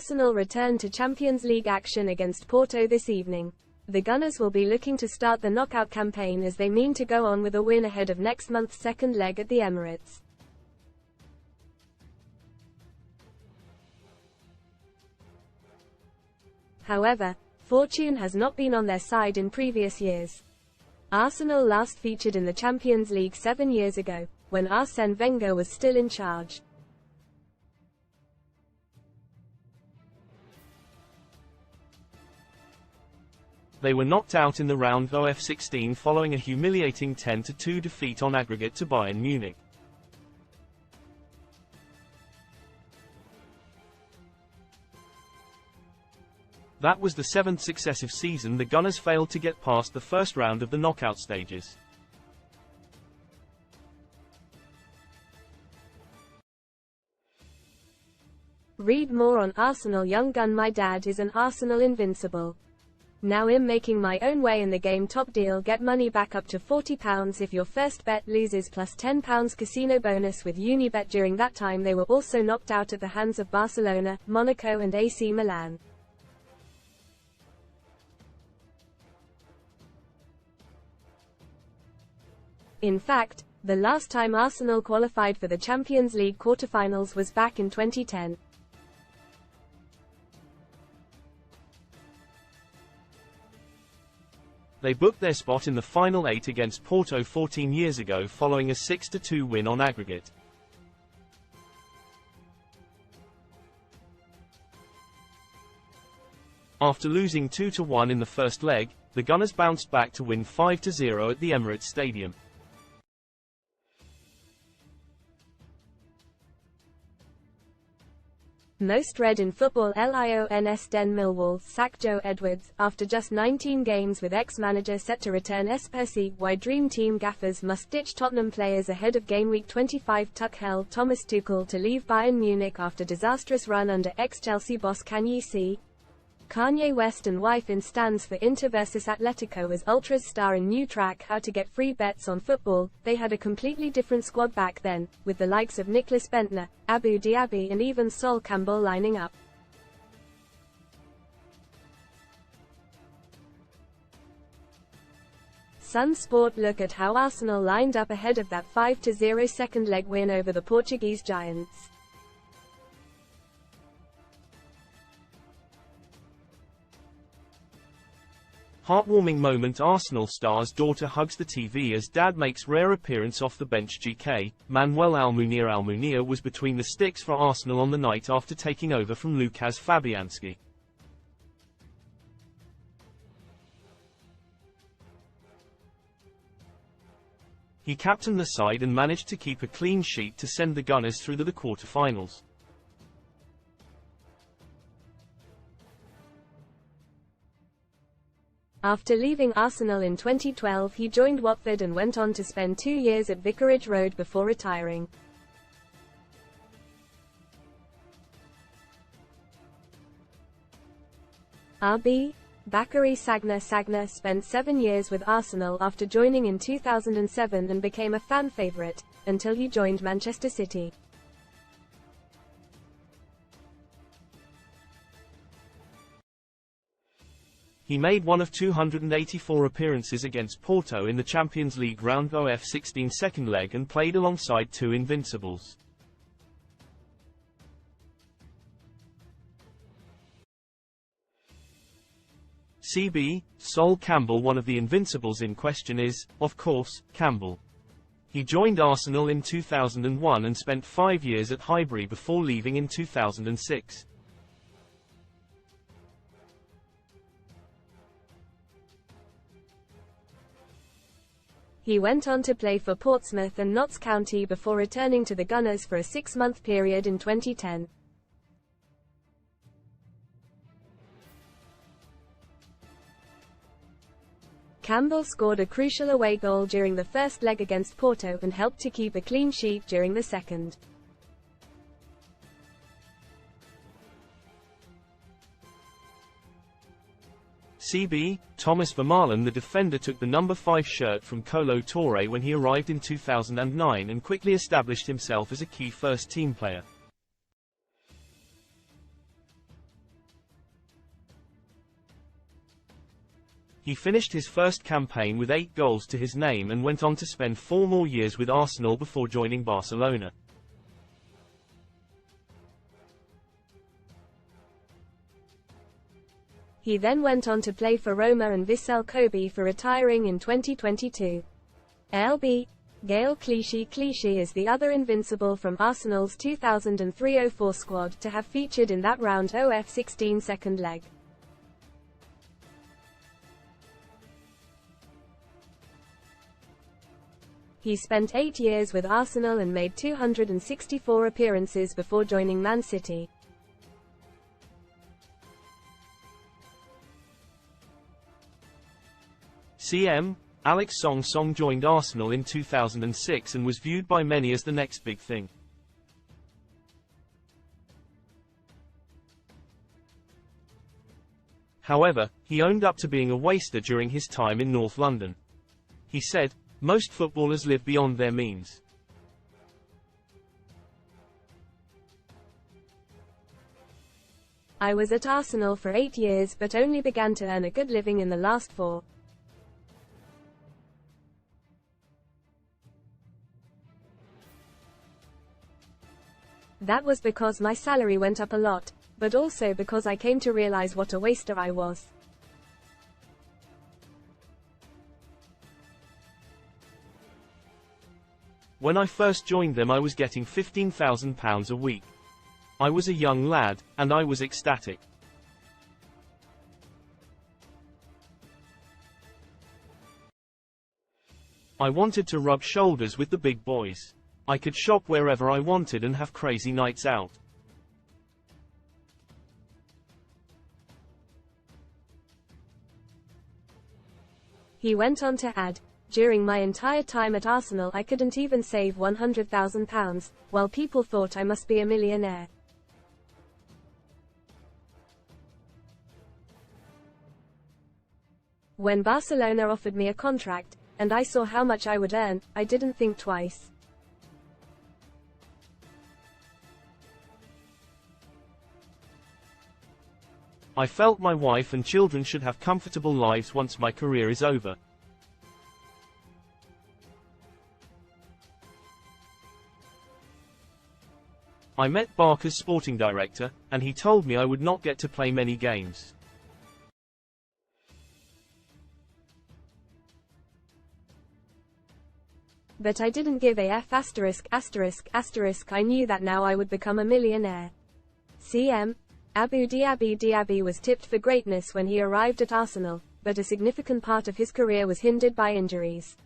Arsenal return to Champions League action against Porto this evening. The Gunners will be looking to start the knockout campaign as they mean to go on with a win ahead of next month's second leg at the Emirates. However, fortune has not been on their side in previous years. Arsenal last featured in the Champions League 7 years ago, when Arsène Wenger was still in charge. They were knocked out in the round of 16 following a humiliating 10-2 defeat on aggregate to Bayern Munich. That was the 7th successive season the Gunners failed to get past the first round of the knockout stages. Read more on Arsenal young gun. My dad is an Arsenal invincible. Now I'm making my own way in the game. Top deal. Get money back up to £40 if your first bet loses, plus £10 casino bonus with Unibet. During that time they were also knocked out at the hands of Barcelona, Monaco and AC Milan. In fact, the last time Arsenal qualified for the Champions League quarter-finals was back in 2010. They booked their spot in the final 8 against Porto 14 years ago following a 6-2 win on aggregate. After losing 2-1 in the first leg, the Gunners bounced back to win 5-0 at the Emirates Stadium. Most read in football. Lions Den Millwall sack Joe Edwards, after just 19 games with ex-manager set to return. Percy, why Dream Team gaffers must ditch Tottenham players ahead of game week 25. Tuchel, Thomas Tuchel to leave Bayern Munich after disastrous run under ex-Chelsea boss. Can ye see? Kanye West and wife in stands for Inter vs Atletico as Ultras star in new track How to Get Free Bets on Football. They had a completely different squad back then, with the likes of Nicholas Bentner, Abu Diaby and even Sol Campbell lining up. Sun Sport look at how Arsenal lined up ahead of that 5-0 second leg win over the Portuguese giants. Heartwarming moment. Arsenal star's daughter hugs the TV as dad makes rare appearance off the bench. GK, Manuel Almunia was between the sticks for Arsenal on the night after taking over from Lukasz Fabianski. He captained the side and managed to keep a clean sheet to send the Gunners through to the quarter-finals. After leaving Arsenal in 2012, he joined Watford and went on to spend 2 years at Vicarage Road before retiring. RB Bakary Sagna spent 7 years with Arsenal after joining in 2007 and became a fan favourite, until he joined Manchester City. He made one of 284 appearances against Porto in the Champions League round of 16 second leg and played alongside 2 Invincibles. CB, Sol Campbell. One of the Invincibles in question is, of course, Campbell. He joined Arsenal in 2001 and spent 5 years at Highbury before leaving in 2006. He went on to play for Portsmouth and Notts County before returning to the Gunners for a 6-month period in 2010. Campbell scored a crucial away goal during the first leg against Porto and helped to keep a clean sheet during the second. CB, Thomas Vermaelen. The defender took the number 5 shirt from Kolo Touré when he arrived in 2009 and quickly established himself as a key first-team player. He finished his first campaign with 8 goals to his name and went on to spend 4 more years with Arsenal before joining Barcelona. He then went on to play for Roma and Vissel Kobe for retiring in 2022. LB. Gaël Clichy is the other invincible from Arsenal's 2003-04 squad to have featured in that round of 16 second leg. He spent 8 years with Arsenal and made 264 appearances before joining Man City. CM. Alex Song joined Arsenal in 2006 and was viewed by many as the next big thing. However, he owned up to being a waster during his time in North London. He said, "Most footballers live beyond their means. I was at Arsenal for 8 years but only began to earn a good living in the last 4. That was because my salary went up a lot, but also because I came to realize what a waster I was." When I first joined them I was getting £15,000 a week. I was a young lad, and I was ecstatic. I wanted to rub shoulders with the big boys. I could shop wherever I wanted and have crazy nights out. He went on to add, "During my entire time at Arsenal I couldn't even save £100,000, while people thought I must be a millionaire. When Barcelona offered me a contract, and I saw how much I would earn, I didn't think twice. I felt my wife and children should have comfortable lives once my career is over. I met Barca's sporting director, and he told me I would not get to play many games. But I didn't give a F*******. I knew that now I would become a millionaire." CM. Abou Diaby was tipped for greatness when he arrived at Arsenal, but a significant part of his career was hindered by injuries.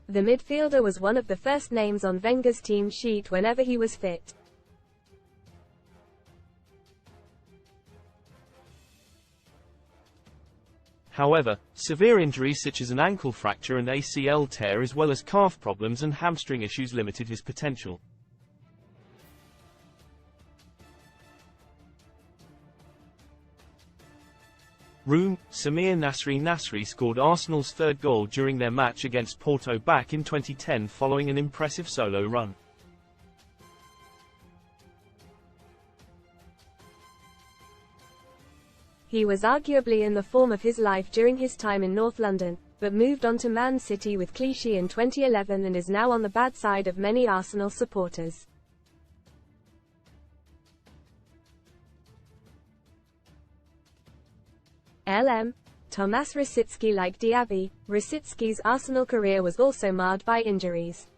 The midfielder was one of the first names on Wenger's team sheet whenever he was fit. However, severe injuries such as an ankle fracture and ACL tear as well as calf problems and hamstring issues limited his potential. Samir Nasri scored Arsenal's third goal during their match against Porto back in 2010 following an impressive solo run. He was arguably in the form of his life during his time in North London, but moved on to Man City with Clichy in 2011 and is now on the bad side of many Arsenal supporters. LM. Tomas Rosicky. Like Diaby, Rosicky's Arsenal career was also marred by injuries.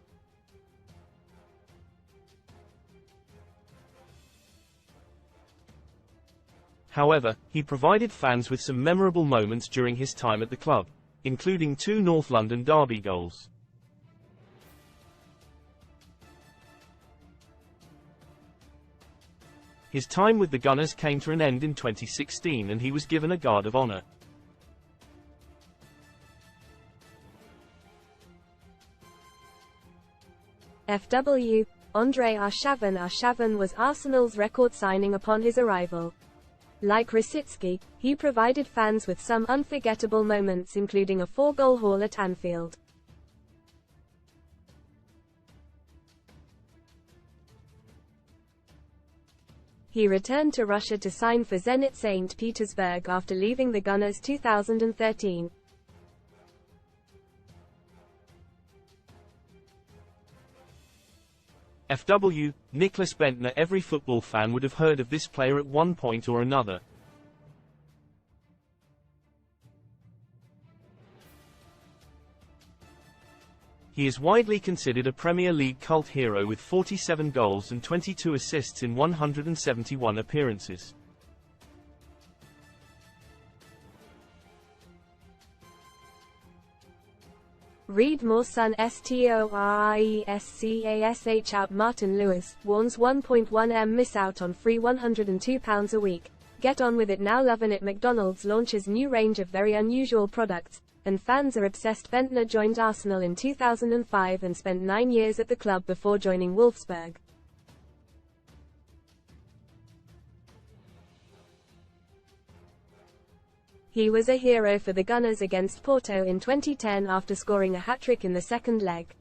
However, he provided fans with some memorable moments during his time at the club, including 2 North London derby goals. His time with the Gunners came to an end in 2016 and he was given a Guard of Honour. FW. André Arshavin was Arsenal's record signing upon his arrival. Like Rosicky, he provided fans with some unforgettable moments including a 4-goal haul at Anfield. He returned to Russia to sign for Zenit St. Petersburg after leaving the Gunners 2013. FW, Nicklas Bendtner. Every football fan would have heard of this player at one point or another. He is widely considered a Premier League cult hero with 47 goals and 22 assists in 171 appearances. Read more. Son STORIESCASH out. Martin Lewis warns 1.1M miss out on free £102 a week. Get on with it now. Lovin' it. McDonald's launches new range of very unusual products, and fans are obsessed. Bendtner joined Arsenal in 2005 and spent 9 years at the club before joining Wolfsburg. He was a hero for the Gunners against Porto in 2010 after scoring a hat-trick in the second leg.